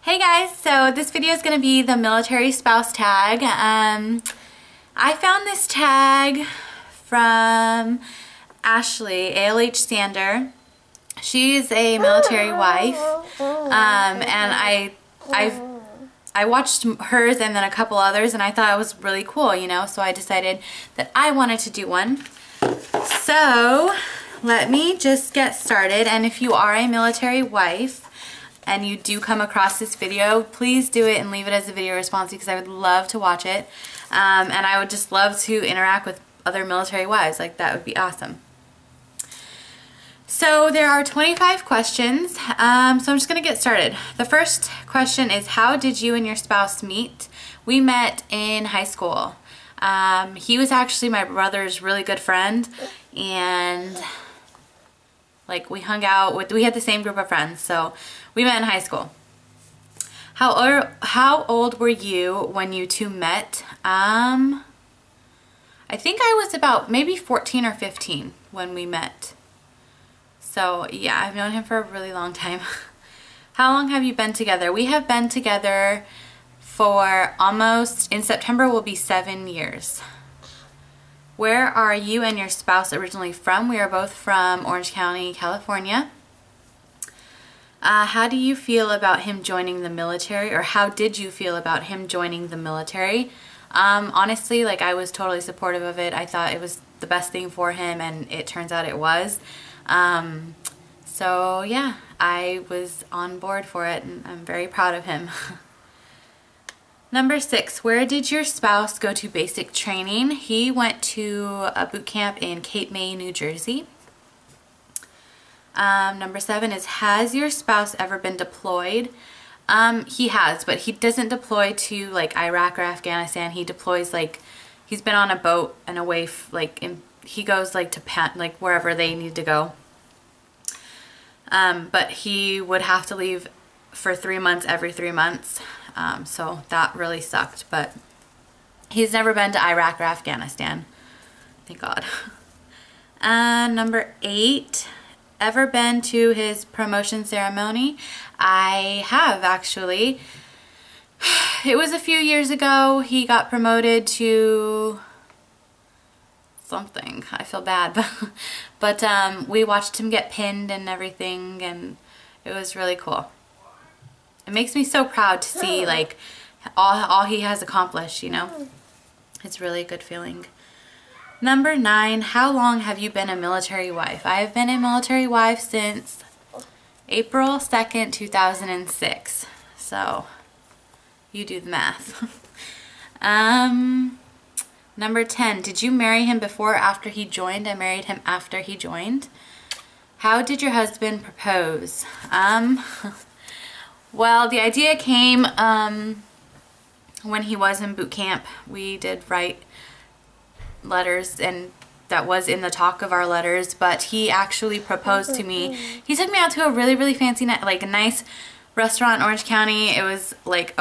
Hey guys, so this video is going to be the military spouse tag. I found this tag from Ashley, ALH Sander. She's a military wife, and I watched hers and then a couple others, and I thought it was really cool, you know, so I decided that I wanted to do one. So let me just get started, and if you are a military wife and you do come across this video, please do it and leave it as a video response because I would love to watch it, and I would just love to interact with other military wives. Like, that would be awesome. So there are 25 questions, so I'm just going to get started. The first question is, how did you and your spouse meet? We met in high school. He was actually my brother's really good friend, and like we hung out with, we had the same group of friends, so we met in high school. How old were you when you two met? I think I was about maybe 14 or 15 when we met. So yeah, I've known him for a really long time. How long have you been together? We have been together for almost, in September will be 7 years. Where are you and your spouse originally from? We are both from Orange County, California. How do you feel about him joining the military, or how did you feel about him joining the military? Honestly, like, I was totally supportive of it. I thought it was the best thing for him, and it turns out it was. So yeah, I was on board for it, and I'm very proud of him. Number 6, where did your spouse go to basic training? He went to a boot camp in Cape May, New Jersey. Number 7 is, has your spouse ever been deployed? He has, but he doesn't deploy to like Iraq or Afghanistan. He deploys, like, he's been on a boat and away, he goes like to like wherever they need to go. But he would have to leave for 3 months every 3 months. So that really sucked, but he's never been to Iraq or Afghanistan. Thank God. Number 8, ever been to his promotion ceremony? I have, actually. It was a few years ago. He got promoted to something. I feel bad, but we watched him get pinned and everything, and it was really cool. It makes me so proud to see, like, all he has accomplished, you know. It's really a good feeling. Number 9, how long have you been a military wife? I have been a military wife since April 2nd, 2006. So you do the math. Number 10, did you marry him before or after he joined? I married him after he joined. How did your husband propose? Well, the idea came when he was in boot camp. We did write letters, and that was in the talk of our letters, but he actually proposed to me. He took me out to a really, really fancy, like a nice restaurant in Orange County. It was like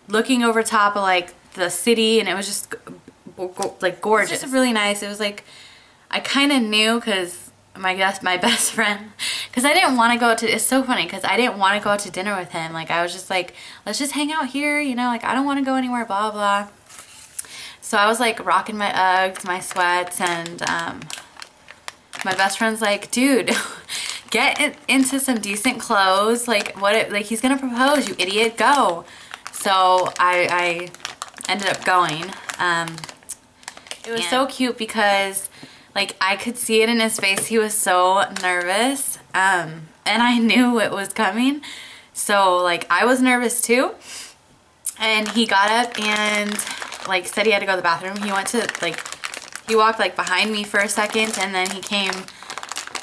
looking over top of like the city, and it was just like gorgeous. It was just really nice. It was like, I kind of knew, because my best friend, because I didn't want to go out to, it's so funny because I didn't want to go out to dinner with him. Like, I was just like, let's just hang out here, you know, like, I don't want to go anywhere, blah blah. So I was like rocking my Uggs, my sweats, and my best friend's like, dude, get into some decent clothes. Like, like, he's gonna propose, you idiot, go. So I ended up going. It was so cute because, like, I could see it in his face. He was so nervous, and I knew it was coming. So, like, I was nervous too. And he got up and, like, said he had to go to the bathroom. He went to, like, he walked, like, behind me for a second, and then he came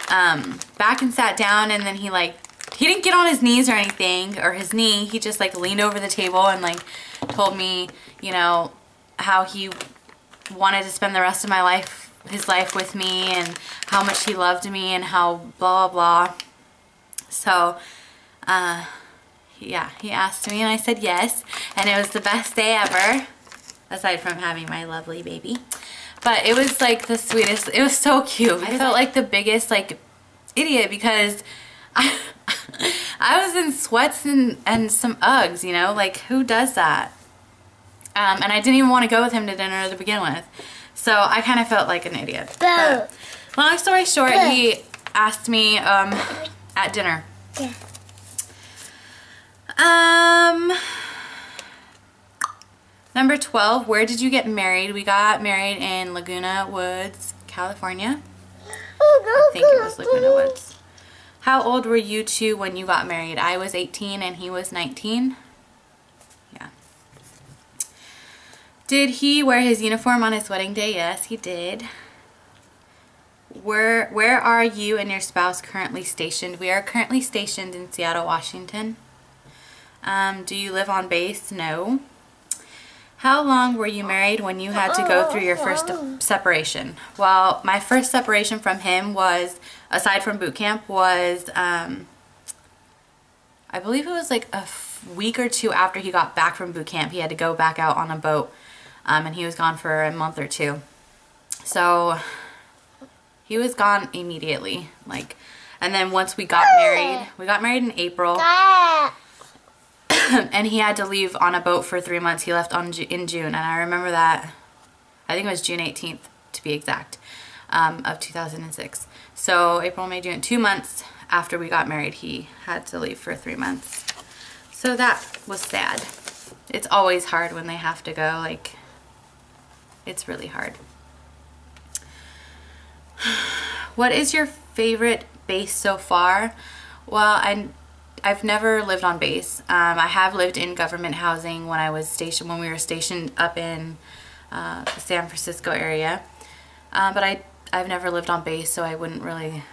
back and sat down, and then he didn't get on his knees or anything, or his knee. He just, like, leaned over the table and, like, told me, you know, how he wanted to spend the rest of his life with me, and how much he loved me, and how blah blah blah. So yeah, he asked me and I said yes, and it was the best day ever, aside from having my lovely baby. But it was like the sweetest. It was so cute. I felt like the biggest, like, idiot, because I was in sweats and some Uggs, you know, like who does that? And I didn't even want to go with him to dinner to begin with. So I kind of felt like an idiot. But long story short, he asked me at dinner. Yeah. Number 12, where did you get married? We got married in Laguna Woods, California. I think it was Laguna Woods. How old were you two when you got married? I was 18 and he was 19. Yeah. Did he wear his uniform on his wedding day? Yes, he did. Where are you and your spouse currently stationed? We are currently stationed in Seattle, Washington. Do you live on base? No. How long were you married when you had to go through your first separation? Well, my first separation from him was, aside from boot camp, was, I believe it was like a week or two after he got back from boot camp. He had to go back out on a boat, and he was gone for a month or two. So he was gone immediately, like, and then once we got married in April. And he had to leave on a boat for 3 months. He left in June, and I remember that. I think it was June 18th to be exact, of 2006. So April, May, June, 2 months after we got married, he had to leave for 3 months. So that was sad. It's always hard when they have to go. Like, it's really hard. What is your favorite base so far? Well, I've never lived on base. I have lived in government housing when we were stationed up in the San Francisco area. But I've never lived on base, so I wouldn't really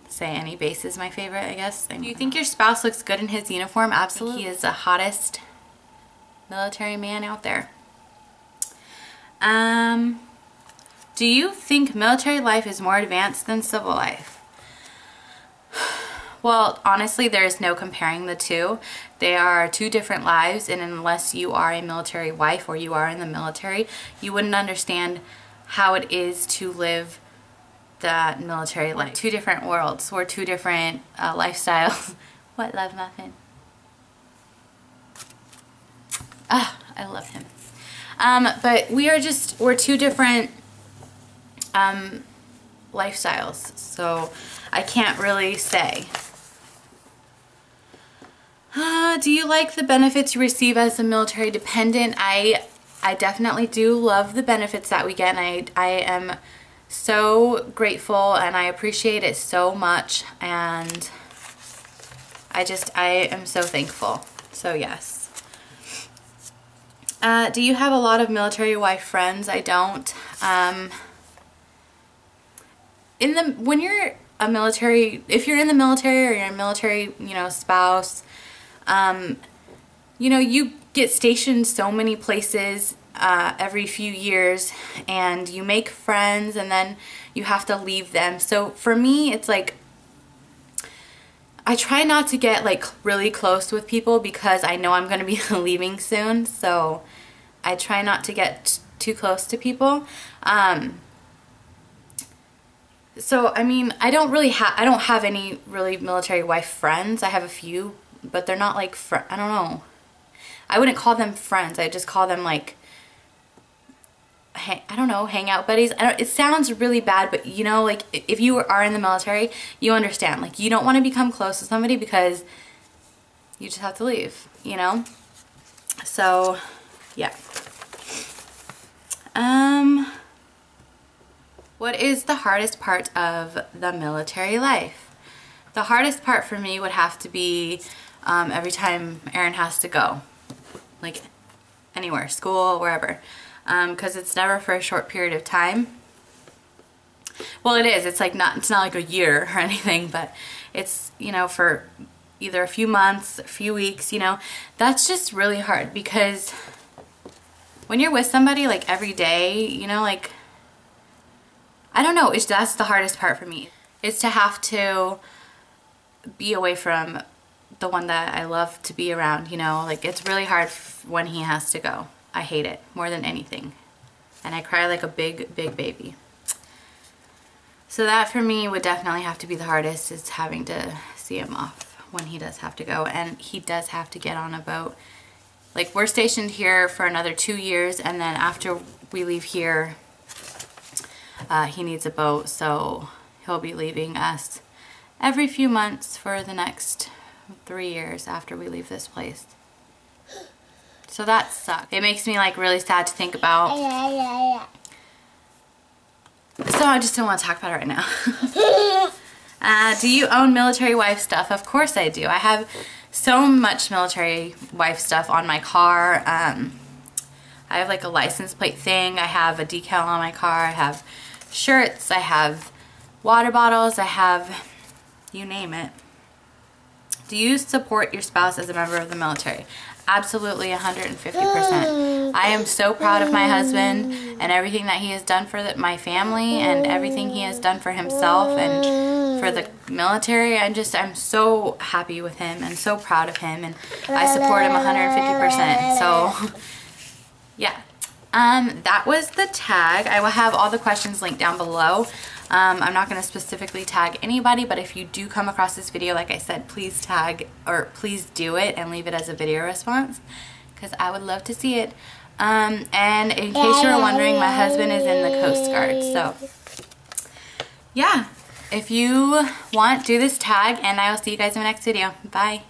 say any base is my favorite, I guess. Do you think your spouse looks good in his uniform? Absolutely. He is the hottest military man out there. Do you think military life is more advanced than civil life? Well, honestly, there is no comparing the two. They are two different lives, and unless you are a military wife or you are in the military, you wouldn't understand how it is to live that military life. Two different worlds, or two different lifestyles. What, Love Muffin? Ah, I love him. But we're two different lifestyles, so I can't really say. Do you like the benefits you receive as a military dependent? I definitely do love the benefits that we get, and I am so grateful and I appreciate it so much, and I am so thankful. So yes. Do you have a lot of military wife friends? I don't. When you're a military, if you're in the military or you're a military, you know, spouse, you know, you get stationed so many places every few years, and you make friends, and then you have to leave them. So for me, it's like, I try not to get like really close with people because I know I'm going to be leaving soon. So I try not to get too close to people. So I mean, I don't have any really military wife friends. I have a few, but they're not like I don't know. I wouldn't call them friends. I just call them like, I don't know, hangout buddies. It sounds really bad, but you know, like if you are in the military, you understand. Like you don't want to become close to somebody because you just have to leave, you know? So, yeah. What is the hardest part of the military life? The hardest part for me would have to be every time Aaron has to go. Like anywhere, school, wherever. Because it's never for a short period of time. Well, it is. It's not like a year or anything, but it's, you know, for either a few months, a few weeks, you know. That's just really hard because when you're with somebody like every day, you know, like, I don't know, that's the hardest part for me. Is to have to be away from the one that I love to be around, you know. Like, it's really hard when he has to go. I hate it more than anything. And I cry like a big, big baby. So that for me would definitely have to be the hardest, is having to see him off. when he does have to go, and he does have to get on a boat. Like, we're stationed here for another 2 years, and then after we leave here, he needs a boat, so he'll be leaving us every few months for the next 3 years after we leave this place. So that sucks. It makes me like really sad to think about. So I just don't want to talk about it right now. Do you own military wife stuff? Of course I do. I have so much military wife stuff on my car. I have like a license plate thing. I have a decal on my car. I have shirts. I have water bottles. I have, you name it. Do you support your spouse as a member of the military? Absolutely, 150%. I am so proud of my husband and everything that he has done for my family and everything he has done for himself and for the military. I'm so happy with him and so proud of him, and I support him 150%. So, yeah. That was the tag. I will have all the questions linked down below. I'm not going to specifically tag anybody, but if you do come across this video, like I said, please tag, or please do it and leave it as a video response, because I would love to see it. And in case you were wondering, my husband is in the Coast Guard. So, yeah. If you want, do this tag, and I will see you guys in my next video. Bye.